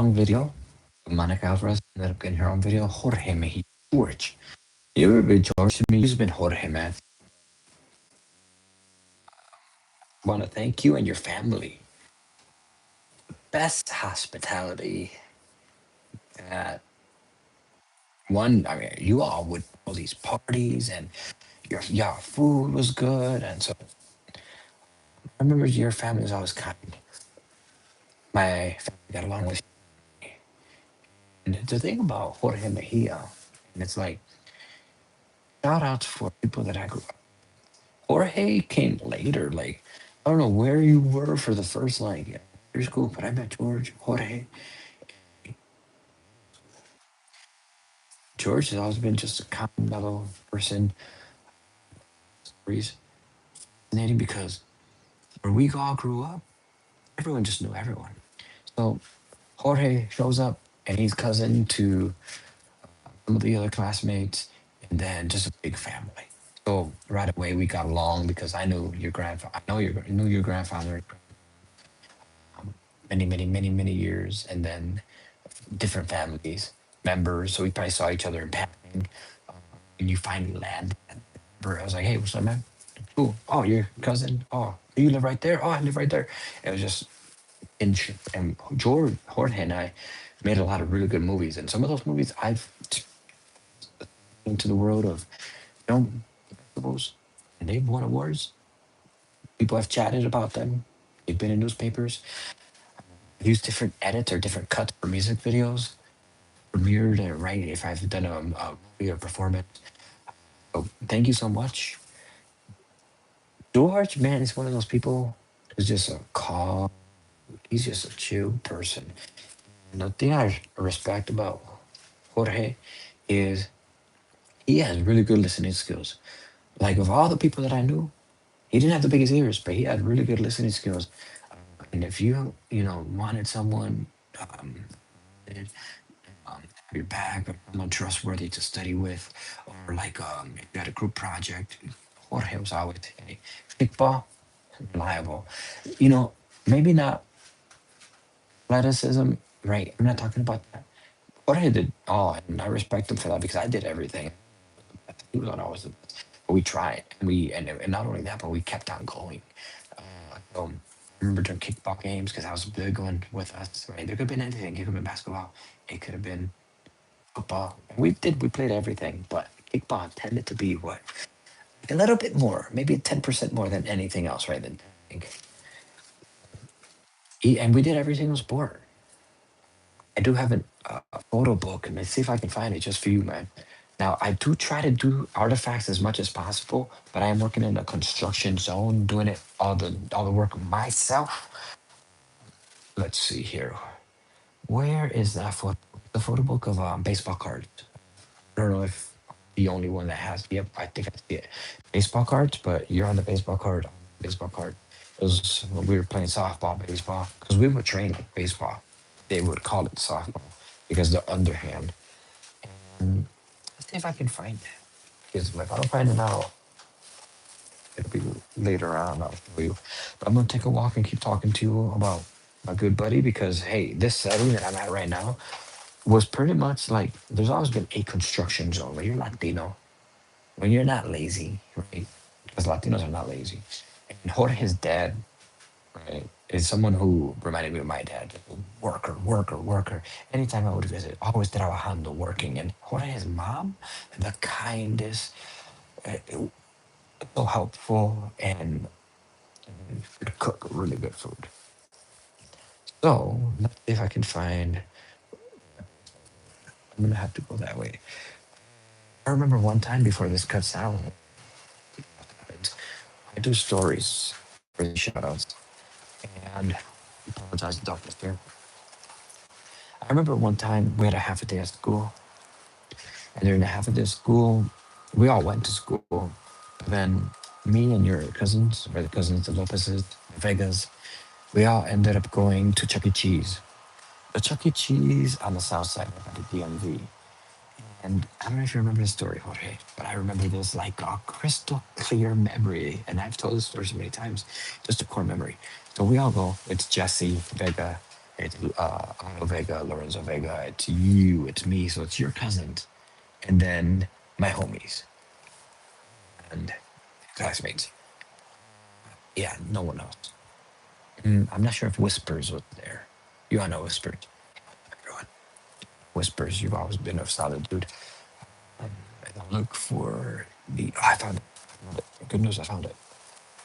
own video. Monica Alvarez ended up getting her own video. Jorge Mejia. George. You ever been George to me? You've been Jorge, man. Want to thank you and your family. Best hospitality at one. I mean, you all would all these parties and your food was good. And so I remember your family was always kind. My family got along with you. And the thing about Jorge Mejia, and it's like, shout outs for people that I grew up. Jorge came later. Like, I don't know where you were for the first like year school, but I met Jorge. George has always been just a calm, mellow person. He's fascinating because where we all grew up, everyone just knew everyone. So Jorge shows up and he's cousin to some of the other classmates, and then just a big family. So right away we got along because I knew your grandfather. I knew your grandfather many, many, many, many years, and then different families members. So we probably saw each other in passing. And you finally landed. I was like, "Hey, what's up, man? Cool. Oh, your cousin. Oh, you live right there. Oh, I live right there." It was just and Jorge and I made a lot of really good movies, and some of those movies I've into the world of film festivals, and they've won awards. People have chatted about them. They've been in newspapers. I've used different edits or different cuts for music videos. Premiered or right if I've done a movie or performance. So thank you so much. George, man, is one of those people who's just a calm. He's just a chill person. And the thing I respect about Jorge is he has really good listening skills. Like of all the people that I knew, he didn't have the biggest ears, but he had really good listening skills. And if you wanted someone that, have your back or someone trustworthy to study with, or like if you had a group project, Jorge was always hey, kickball, reliable. You know, maybe not athleticism, right? I'm not talking about that. Jorge did all, and I respect him for that because I did everything. He was not always the best, but we tried, and and not only that, but we kept on going. So I remember during kickball games because I was a big one with us. Right, there could have been anything. It could have been basketball. It could have been football. We played everything, but kickball tended to be what a little bit more, maybe 10% more than anything else, right? Than and we did every single sport. I do have a photo book, and let's see if I can find it just for you, man. Now, I do try to do artifacts as much as possible, but I am working in a construction zone, doing it all the work myself. Let's see here. Where is that photo? The photo book of baseball cards. I don't know if the only one that has. Yep, I think I see it. Baseball cards, but you're on the baseball card. Baseball card. It was when we were playing softball, baseball, because we would train like baseball. They would call it softball because the underhand. And let's see if I can find it. Because if I don't find it now, it'll be later on. I'll show you. But I'm gonna take a walk and keep talking to you about my good buddy because hey, this setting that I'm at right now was pretty much like there's always been a construction zone. When you're Latino, when you're not lazy, right? Because Latinos are not lazy. And Jorge's dad, right, is someone who reminded me of my dad. Worker, worker, worker. Anytime I would visit, always trabajando, working. And Jorge's mom, the kindest, uh, so helpful, and could cook really good food. So let's see if I can find. I'm gonna have to go that way. I remember one time before this cuts out, I do stories for the shoutouts, and I apologize, darkness there. I remember one time we had a half a day of school, and during the half a day of school, we all went to school. But then me and your cousins, or the cousins, the Lopez's, the Vegas, we all ended up going to Chuck E. Cheese. The Chuck E. Cheese on the south side of the DMV. And I don't know if you remember the story, Jorge, but I remember this like a crystal clear memory. And I've told this story so many times, just a core memory. So we all go, it's Jesse, Vega. It's Otto Vega, Lorenzo Vega. It's you. It's me. So it's your cousins, and then my homies and classmates. Yeah, no one else. I'm not sure if Whispers was there. You all know Whispers. Everyone. Whispers, you've always been a solid dude. And I'll look for the. Oh, I found it. I found it. Good news, I found it.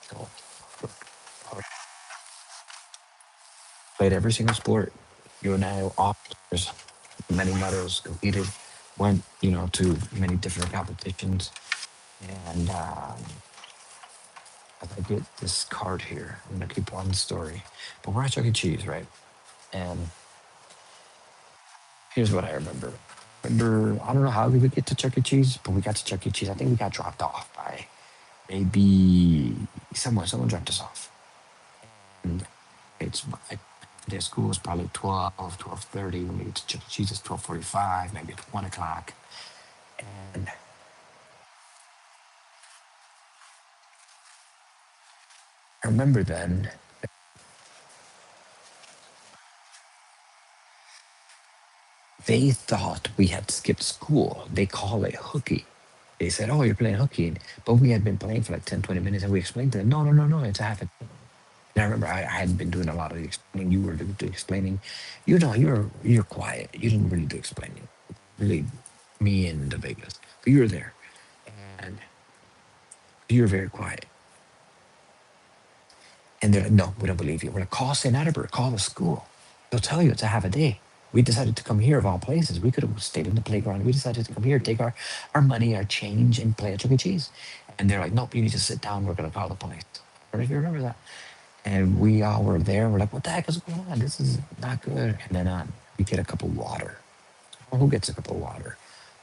So, I played every single sport. You and I off. There's many medals competed. Went, to many different competitions. And I get this card here. I'm gonna keep on the story. But we're at Chuck E. Cheese, right? And here's what I remember. Remember, I don't know how we would get to Chuck E. Cheese, but we got to Chuck E. Cheese. I think we got dropped off by maybe someone. Someone dropped us off. And their school was probably 12:30. When we get to Chuck E. Cheese, it's 12:45, maybe it's 1 o'clock. And I remember then they thought we had skipped school. They call it hooky. They said, "Oh, you're playing hooky." But we had been playing for like 10, 20 minutes, and we explained to them, "No, no, no, no, it's a half a." And I remember I hadn't been doing a lot of the explaining. You were doing the explaining. You're quiet. You didn't really do explaining. Really, me and the Vegas. But you were there, and you were very quiet. And they're like, "No, we don't believe you." We're like, "Call St. Adalbert. Call the school. They'll tell you it's a half a day." We decided to come here of all places. We could have stayed in the playground. We decided to come here, take our money, our change, and play at Chuck E. Cheese. And they're like, "Nope, you need to sit down. We're going to call the police." I don't know if you remember that. And we all were there. We're like, "What the heck is going on? This is not good." And then we get a cup of water. Well, who gets a cup of water?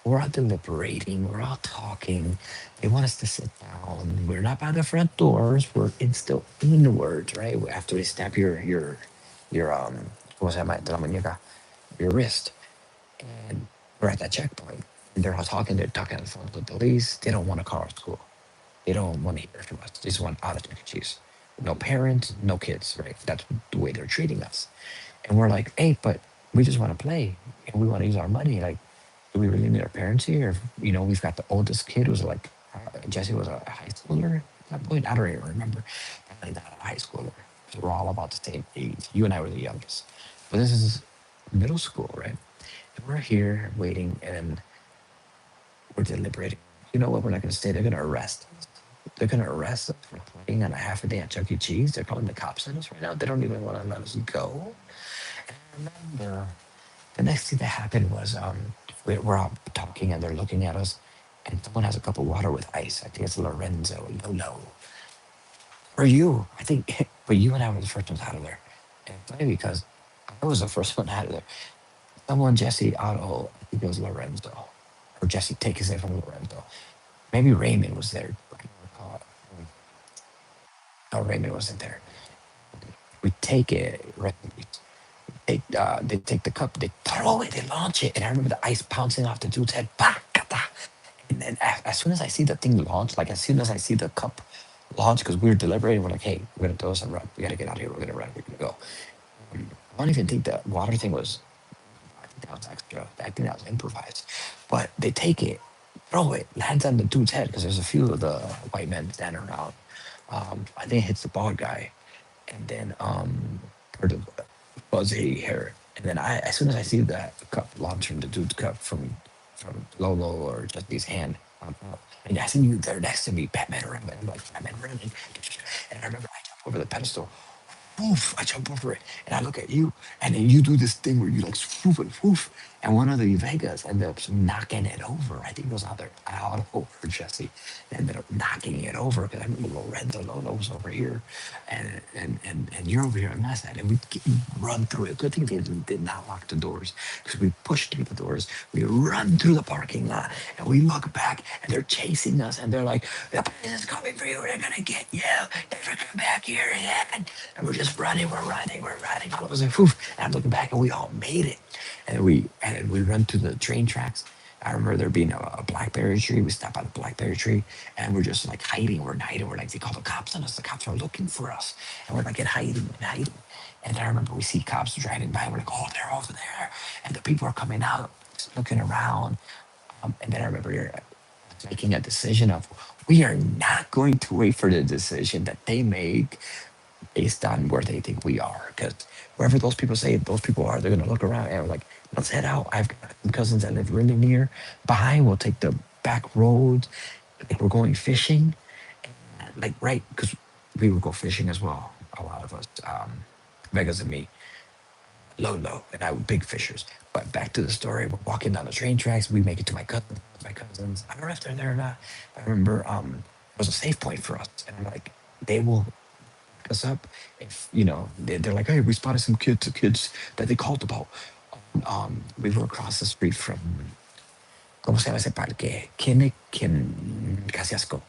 We're all deliberating. We're all talking. They want us to sit down. We're not by the front doors. We're still inwards, right? After they snap your what's that? De la muñeca, your wrist. And we're at that checkpoint. And they're all talking. They're talking on the phone to the police. They don't want to call our school. They don't want to hear from us. They just want out of Chuck E. Cheese. No parents, no kids, right? That's the way they're treating us. And we're like, "Hey, but we just want to play and we want to use our money. Like, do we really need our parents here? We've got the oldest kid who's like, Jesse was a high schooler at that point. I don't even remember. Probably not a high schooler. So we're all about the same age. You and I were the youngest. But this is middle school, right? And we're here waiting and we're deliberating. You know what? We're not going to stay. They're going to arrest us. They're going to arrest us for playing on a half a day at Chuck E. Cheese. They're calling the cops on us right now. They don't even want to let us go. And remember, the next thing that happened was we're all talking and they're looking at us, and someone has a cup of water with ice. I think it's Lorenzo, Lolo, or you. I think, but you and I were the first ones out of there. And it's funny because I was the first one out of there. Someone, Jesse Otto, I think it was Lorenzo, or Jesse, take his name from Lorenzo. Maybe Raymond was there. I don't recall. No, Raymond wasn't there. We take it, right? They take the cup, they throw it, they launch it, and I remember the ice bouncing off the dude's head. Bah, kata. And then as soon as I see the thing launch, like as soon as I see the cup launch, because we were deliberating, we're like, "Hey, we're gonna throw this and run. We gotta get out of here. We're gonna run. We're gonna go." I don't even think the water thing was. I think that was extra. I think that was improvised. But they take it, throw it, lands on the dude's head because there's a few of the white men standing around. I think it hits the bald guy, and then or the fuzzy hair. And then as soon as I see that cup launch from the dude's cup from Lolo or just his hand, and I see you there next to me, Batman running. I'm like, Batman running. And I remember I jump over the pedestal. Woof, I jump over it and I look at you, and then you do this thing where you like swoof and woof, and one of the Vegas ended up knocking it over. I think it was either out or Jesse ended up knocking it over because I remember Lorenzo Lolo was over here, and you're over here on my side, and we run through it. Good thing they did not lock the doors because we pushed through the doors. We run through the parking lot, and we look back, and they're chasing us, and they're like, "The police is coming for you. They're gonna get you. Never come back here again." And we're just running. We're running. We're running. All of us like, "Poof!" And I'm looking back, and we all made it. And we run to the train tracks. I remember there being a blackberry tree. We stopped by the blackberry tree, and we're just like hiding. We're hiding. We're like, they call the cops on us. The cops are looking for us, and we're like in hiding and hiding. And I remember we see cops driving by. We're like, oh, they're over there. And the people are coming out, just looking around. And then I remember making a decision of we are not going to wait for the decision that they make based on where they think we are. Because wherever those people say those people are, they're going to look around and we're like, let's head out. I've got some cousins that live really near. Behind, we'll take the back roads. Like we're going fishing. Like, right, because we would go fishing as well. A lot of us, Vegas and me, Lolo, and I were big fishers. But back to the story, we're walking down the train tracks. We make it to my cousins. I don't know if they're there or not. I remember it was a safe point for us. And I'm like, they will pick us up if, they're like, hey, we spotted some kids that they called about. We were across the street from, ¿cómo se llama ese parque? Casiasco.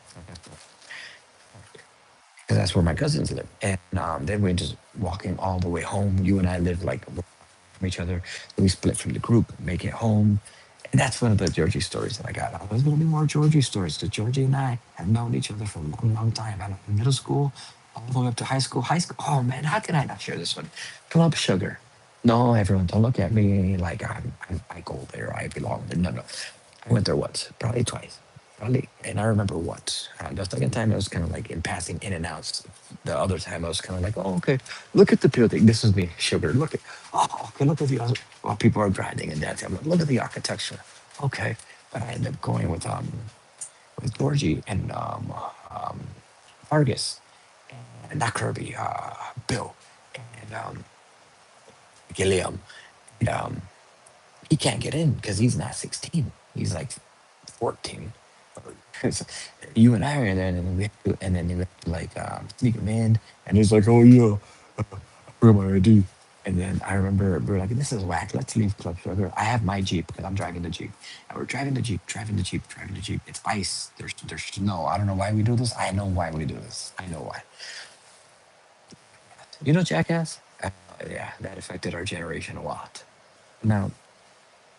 Because that's where my cousins live. And then we're just walking all the way home. You and I live like from each other. So we split from the group, make it home. And that's one of the Georgie stories that I got. There's going to be more Georgie stories because Georgie and I have known each other for a long, long time. I know, from middle school all the way up to high school. High school, oh man, how can I not share this one? Club Sugar. No, everyone, don't look at me like I go there, I belong there. No, no. I went there once, probably twice. Probably, and I remember once. The second time I was kind of like in passing in and outs. The other time I was kind of like, oh, okay, look at the building. This is me, Sugar. Look at, oh, okay, look at the other, while people are grinding and dancing. I'm like, look at the architecture. Okay, but I ended up going with Georgie and Vargas and not Kirby, Bill and Gilliam. And, he can't get in because he's not 16. He's like 14. So you and I are there, and then we have to like sneak him in, and he's like, "Oh yeah, where my ID?" And then I remember we were like, "This is whack. Let's leave Club Sugar." I have my Jeep because I'm driving the Jeep, and we're driving the Jeep, driving the Jeep, driving the Jeep. It's ice. There's snow. I don't know why we do this. I know why we do this. I know why. You know, Jackass. Yeah, that affected our generation a lot. Now,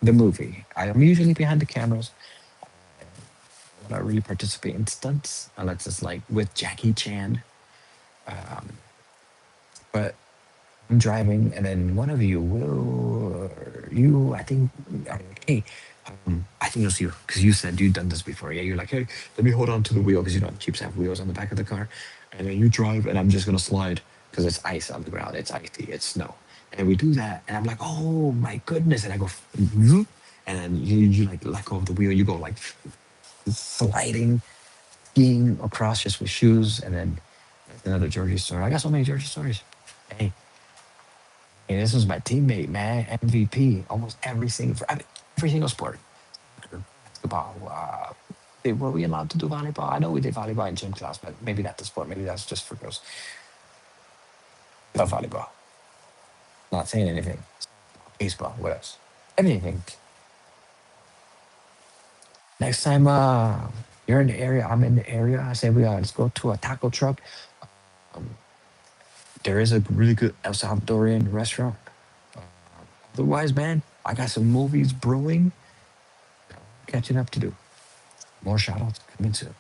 the movie. I am usually behind the cameras. I don't really participate in stunts unless it's like with Jackie Chan. But I'm driving, and then one of you will, you, I think, hey, I think it was you, because you said you'd done this before. Yeah, you're like, hey, let me hold on to the wheel, because you know Jeeps have wheels on the back of the car, and then you drive, and I'm just gonna slide because it's ice on the ground. It's icy. It's snow, and we do that, and I'm like, oh my goodness, and I go, "Vroom," and then you like let go of the wheel. You go like sliding, skiing across just with shoes, and then another Georgie story. I got so many Georgie stories. Hey, and this was my teammate, man, MVP, almost I mean, every single sport. Basketball. Were we allowed to do volleyball? I know we did volleyball in gym class, but maybe not the sport. Maybe that's just for girls. Love volleyball. Not saying anything. Baseball. What else? Anything. Next time you're in the area, I'm in the area. I say we let's go to a taco truck. There is a really good El Salvadorian restaurant. Otherwise, man, I got some movies brewing, catching up to do. More shout outs coming soon.